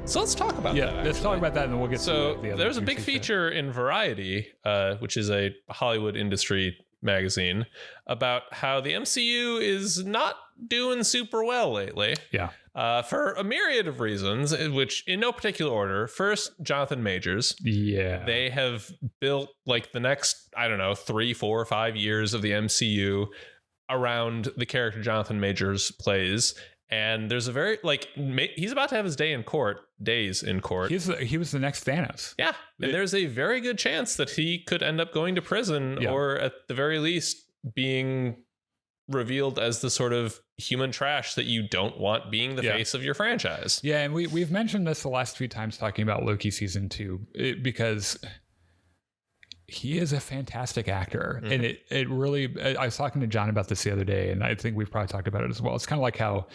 So let's talk about that. Yeah, let's talk about that, and then we'll get so to the other there's a big feature in Variety, which is a Hollywood industry magazine, about how the MCU is not doing super well lately. Yeah. For a myriad of reasons, which in no particular order. First, Jonathan Majors. Yeah. They have built like the next, 3, 4, 5 years of the MCU around the character Jonathan Majors plays. And there's a very he's about to have his days in court. He was the next Thanos. Yeah. And there's a very good chance that he could end up going to prison, or at the very least being revealed as the sort of human trash that you don't want being the face of your franchise. Yeah. And we've mentioned this the last few times talking about Loki season 2, because he is a fantastic actor. Mm-hmm. And it really, I was talking to John about this the other day, and I think we've probably talked about it as well. It's kind of like how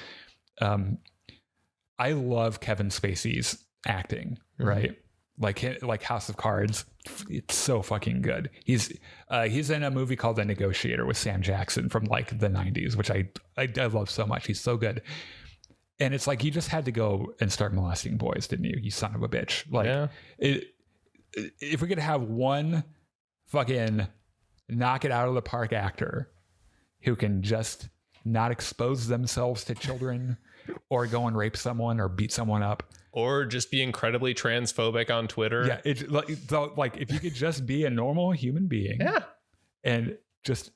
I love Kevin Spacey's acting, mm-hmm. right? Like House of Cards, it's so fucking good. He's in a movie called The Negotiator with Sam Jackson from like the 90s, which I love so much. He's so good. And it's like, you just had to go and start molesting boys, didn't you? You son of a bitch. Like, if we could have one fucking knock it out of the park actor who can just not expose themselves to children or go and rape someone or beat someone up, or just be incredibly transphobic on Twitter. Yeah, it's like if you could just be a normal human being, and just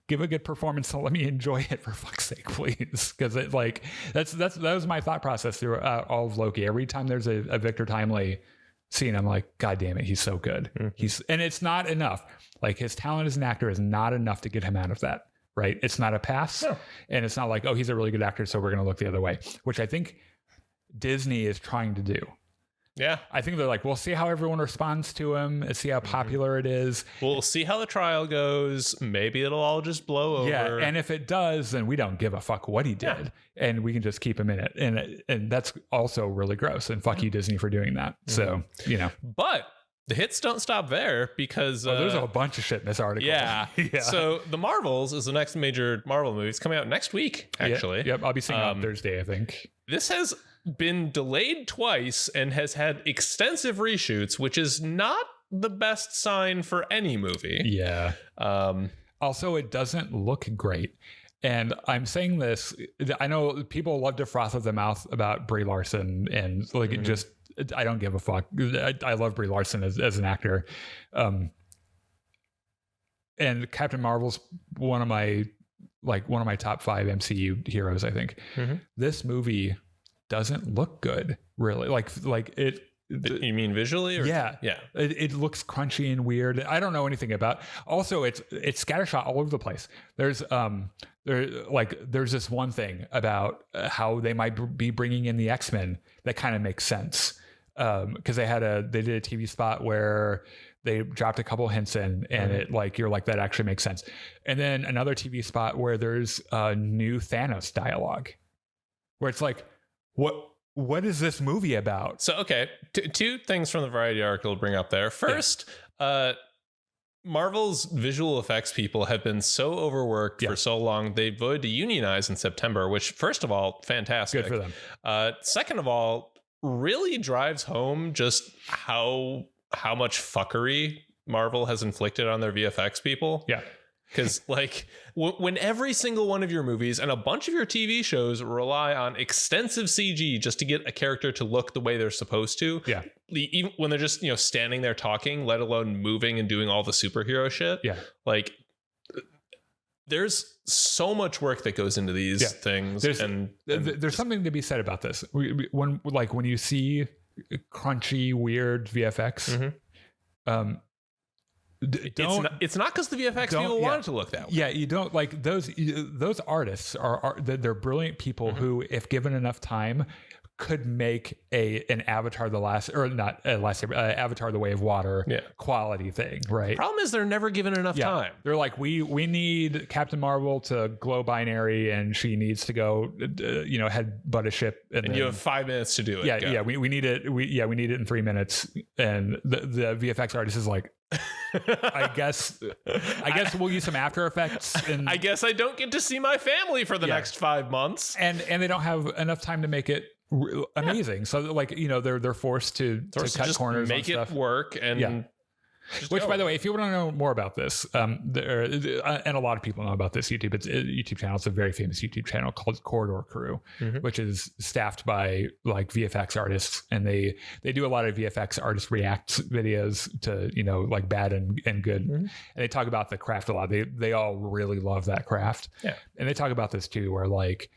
give a good performance and let me enjoy it, for fuck's sake, please. Because it that was my thought process through all of Loki. Every time there's a Victor Timely scene, I'm like, God damn it, he's so good. Mm-hmm. And it's not enough. Like, his talent as an actor is not enough to get him out of that. Right? It's not a pass, and it's not like, oh, he's a really good actor, so we're going to look the other way, which I think Disney is trying to do. Yeah. I think they're like, we'll see how everyone responds to him and see how popular it is. We'll see how the trial goes. Maybe it'll all just blow over. Yeah. And if it does, then we don't give a fuck what he did, and we can just keep him in it. And that's also really gross. And fuck you, Disney, for doing that. So, But the hits don't stop there, because there's a bunch of shit in this article. Yeah. So The Marvels is the next major Marvel movie. It's coming out next week, actually. Yep. I'll be seeing it on Thursday, I think. This has been delayed twice and has had extensive reshoots, which is not the best sign for any movie. Yeah. Also, it doesn't look great. And I'm saying this, I know people love to froth at the mouth about Brie Larson, and it just, I don't give a fuck. I love Brie Larson as an actor. And Captain Marvel's one of my top 5 MCU heroes, I think. Mm-hmm. This movie doesn't look good, really. Like it. You mean visually? Or? Yeah. It looks crunchy and weird. I don't know anything about. Also, it's scattershot all over the place. There's this one thing about how they might be bringing in the X-Men that kind of makes sense. Because they did a TV spot where they dropped a couple hints in, and you're like, that actually makes sense. And then another TV spot where there's a new Thanos dialogue, where it's like, what is this movie about? So, okay, two things from the Variety article to bring up there. First, Marvel's visual effects people have been so overworked for so long. They voted to unionize in September, which, first of all, fantastic. Good for them. Second of all, really drives home just how much fuckery Marvel has inflicted on their VFX people. Yeah. Because when every single one of your movies and a bunch of your TV shows rely on extensive CG just to get a character to look the way they're supposed to. Yeah. Even when they're just, standing there talking, let alone moving and doing all the superhero shit. Yeah. There's so much work that goes into these things. There's something to be said about this. When you see crunchy, weird VFX, it's not because the VFX people want it to look that way. Yeah, you don't like those artists they're brilliant people who, if given enough time, could make an Avatar Avatar the Way of Water quality thing, right? Problem is they're never given enough time. They're like, we need Captain Marvel to glow binary, and she needs to go headbutt a ship, and you have 5 minutes to do it. We need it. We need it in 3 minutes, and the VFX artist is like, I guess we'll use some After Effects, and I guess I don't get to see my family for the next 5 months, and they don't have enough time to make it amazing. So like, they're forced to cut just corners, make on it stuff. work, and Which, by the way, if you want to know more about this, and a lot of people know about this YouTube channel. It's a very famous YouTube channel called Corridor Crew, which is staffed by like VFX artists, and they do a lot of VFX artist reacts videos to like bad and good, and they talk about the craft a lot. They all really love that craft, and they talk about this too, where like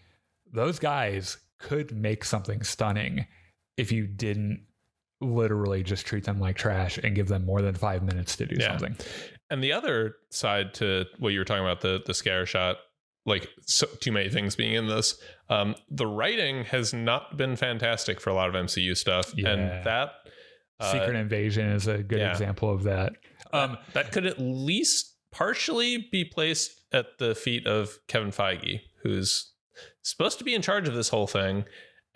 those guys could make something stunning if you didn't literally just treat them like trash and give them more than 5 minutes to do something. And the other side to what you were talking about, the scare shot, like too many things being in this, the writing has not been fantastic for a lot of MCU stuff. And that Secret Invasion is a good example of that. That could at least partially be placed at the feet of Kevin Feige, who's supposed to be in charge of this whole thing.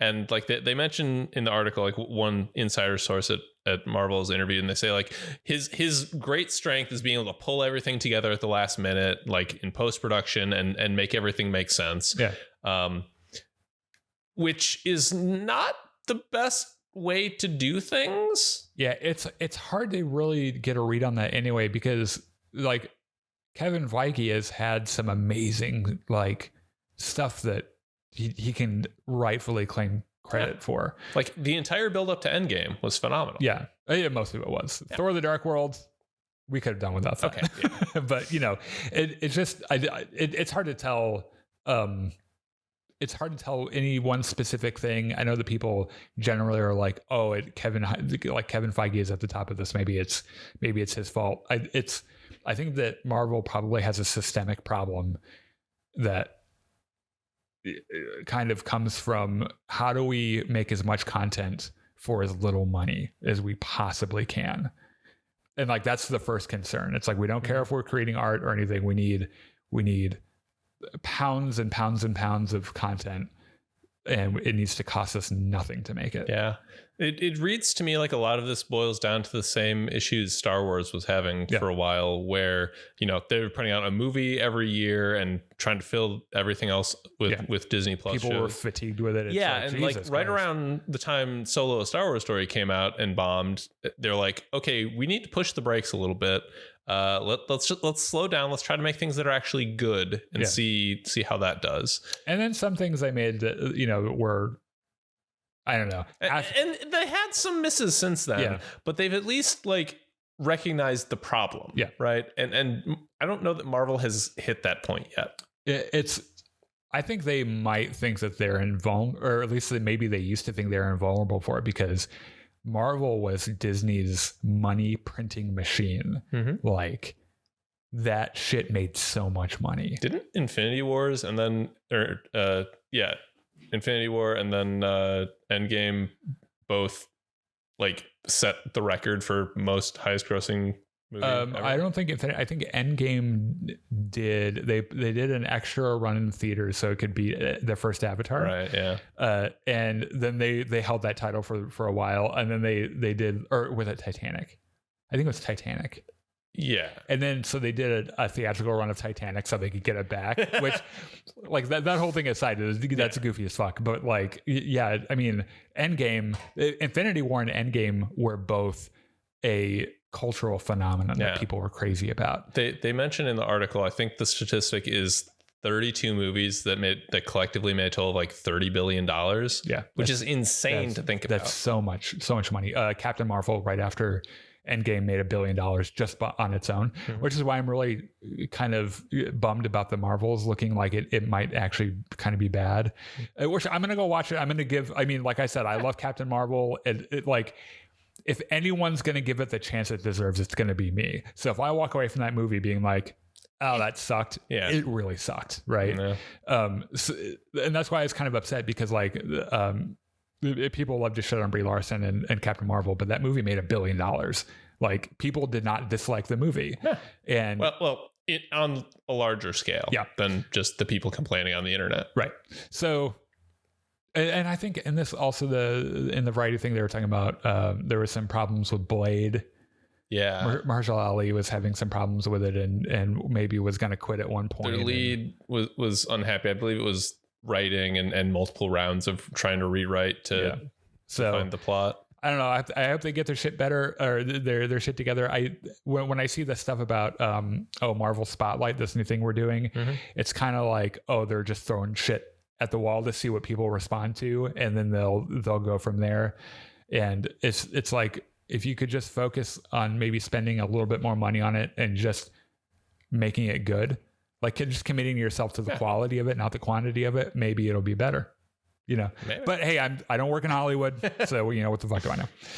And like they mention in the article, like one insider source at Marvel's interview, and they say like his great strength is being able to pull everything together at the last minute, like in post-production, and make everything make sense. Which is not the best way to do things. Yeah, it's hard to really get a read on that anyway, because like Kevin Feige has had some amazing like stuff that he can rightfully claim credit for. Like the entire build up to Endgame was phenomenal. Yeah, most of it was. Thor: The Dark World, we could have done without that. Okay, but it's just it's hard to tell. It's hard to tell any one specific thing. I know that people generally are like, "Oh, Kevin Feige is at the top of this. Maybe it's his fault." I think that Marvel probably has a systemic problem that kind of comes from how do we make as much content for as little money as we possibly can. And like that's the first concern. It's like we don't care if we're creating art or anything. We need pounds and pounds and pounds of content, and it needs to cost us nothing to make it. Yeah. It reads to me like a lot of this boils down to the same issues Star Wars was having for a while, where, they were putting out a movie every year and trying to fill everything else with Disney Plus People shows. were fatigued with it. It's and like right around the time Solo: A Star Wars Story came out and bombed, they're like, okay, we need to push the brakes a little bit. Let's slow down. Let's try to make things that are actually good and see how that does. And then some things they made that, were, I don't know. And they had some misses since then, but they've at least like recognized the problem. Yeah. Right. And I don't know that Marvel has hit that point yet. I think they might think that they're invulnerable, or at least maybe they used to think they're invulnerable for it, because Marvel was Disney's money printing machine. Like that shit made so much money. Didn't Infinity Wars and then, Infinity War and then Endgame both like set the record for most highest grossing movie ever? I don't think I think Endgame did. They did an extra run in theaters so it could beat the first Avatar. Right. Yeah. And then they held that title for a while, and then they did, or was it Titanic? I think it was Titanic. Yeah. And then so they did a theatrical run of Titanic so they could get it back, which like that whole thing aside, that's goofy as fuck. But like, yeah, I mean, Endgame, Infinity War and Endgame were both a cultural phenomenon that people were crazy about. They mentioned in the article, I think the statistic is 32 movies that collectively made a total of like $30 billion. Yeah. Which is insane to think about. That's so much money. Captain Marvel right after Endgame made $1 billion just on its own, which is why I'm really kind of bummed about the Marvels looking like it might actually kind of be bad. Which I'm going to go watch it. I'm going to give, I mean, like I said, I love Captain Marvel. It like, if anyone's going to give it the chance it deserves, it's going to be me. So if I walk away from that movie being like, oh, that sucked. Yeah. It really sucked. Right. Yeah. And that's why I was kind of upset, because like, people love to shit on Brie Larson and Captain Marvel, but that movie made $1 billion. Like, people did not dislike the movie. Yeah. And on a larger scale than just the people complaining on the internet. Right. So, and I think in this also in the variety thing they were talking about, there was some problems with Blade. Yeah. Marshall Ali was having some problems with it and maybe was going to quit at one point. Their lead was unhappy. I believe it was writing and multiple rounds of trying to rewrite to find the plot. I don't know. I hope they get their shit better or their shit together. When I see the stuff about Marvel Spotlight, this new thing we're doing, it's kind of like, they're just throwing shit at the wall to see what people respond to, and then they'll go from there. And it's like, if you could just focus on maybe spending a little bit more money on it and just making it good, like just committing yourself to the quality of it, not the quantity of it, maybe it'll be better. Maybe. But hey, I don't work in Hollywood, so what the fuck do I know?